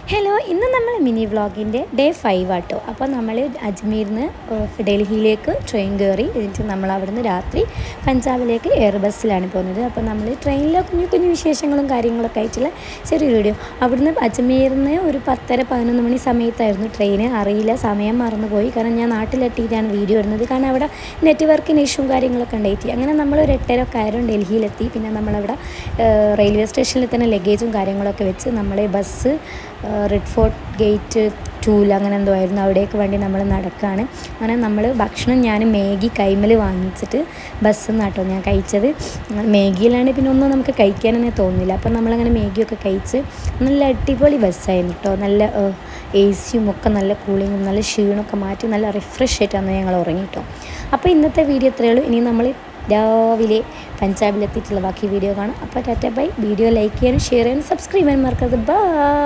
Hello, ഇന്ന് നമ്മൾ mini വ്ളോഗിൻ്റെ day 5 ആട്ടോ. അപ്പോൾ നമ്മൾ അജ്മീരിൽ നിന്ന് ഡൽഹിയിലേക്ക് ട്രെയിൻ കയറി. എന്നിട്ട് നമ്മൾ അവിടുന്ന് രാത്രി പഞ്ചാബിലേക്ക് എയർ ബസ്സിലാണ് പോകുന്നത്. അപ്പോൾ നമ്മൾ ട്രെയിനിലെ കുഞ്ഞു കുഞ്ഞു വിശേഷങ്ങളും കാര്യങ്ങളൊക്കെ ആയിട്ടുള്ള ചെറിയൊരു വീഡിയോ. അവിടുന്ന് അജ്മീരിൽ നിന്ന് ഒരു 10:30-11 മണി സമയത്തായിരുന്നു ട്രെയിന്. അറിയില്ല, സമയം മറന്നുപോയി. കാരണം ഞാൻ നാട്ടിലെത്തിയിട്ടാണ് വീഡിയോ ഇടുന്നത്. കാരണം അവിടെ നെറ്റ്വർക്കിന് ഇഷ്യൂവും കാര്യങ്ങളൊക്കെ ഉണ്ടായിട്ട് അങ്ങനെ നമ്മൾ ഒരു 8:30 ആയിരുന്നു ഡൽഹിയിലെത്തി. പിന്നെ നമ്മളവിടെ റെയിൽവേ സ്റ്റേഷനിൽ തന്നെ ലഗേജും കാര്യങ്ങളൊക്കെ വെച്ച് നമ്മൾ ബസ് റെഡ് ഫോർട്ട് ഗേറ്റ് 2 അങ്ങനെ എന്തോ ആയിരുന്നു, അവിടേക്ക് വേണ്ടി നമ്മൾ നടക്കുകയാണ്. അങ്ങനെ നമ്മൾ ഭക്ഷണം ഞാൻ മാഗി കൈമൽ വാങ്ങിച്ചിട്ട് ബസ്സിൽ നിന്നാട്ടോ ഞാൻ കഴിച്ചത്. മാഗിയിലാണ് പിന്നെ ഒന്നും നമുക്ക് കഴിക്കാനെന്നെ തോന്നുന്നില്ല. അപ്പം നമ്മളങ്ങനെ മാഗിയൊക്കെ കഴിച്ച് നല്ല അടിപൊളി ബസ്സായിരുന്നു കേട്ടോ. നല്ല AC ഒക്കെ നല്ല കൂളിങ്ങും നല്ല ക്ഷീണമൊക്കെ മാറ്റി നല്ല റിഫ്രഷ് ആയിട്ടാണ് ഞങ്ങൾ ഉറങ്ങിട്ടോ. അപ്പോൾ ഇന്നത്തെ വീഡിയോ ഇത്രയേ ഉള്ളൂ. ഇനി നമ്മൾ രാവിലെ പഞ്ചാബിലെത്തിയിട്ടുള്ള ബാക്കി വീഡിയോ കാണാം. അപ്പോൾ ടാറ്റ ബൈ. വീഡിയോ ലൈക്ക് ചെയ്യാനും ഷെയർ ചെയ്യാനും സബ്സ്ക്രൈബ് ചെയ്യാനും മറക്കരുത്. ബൈ.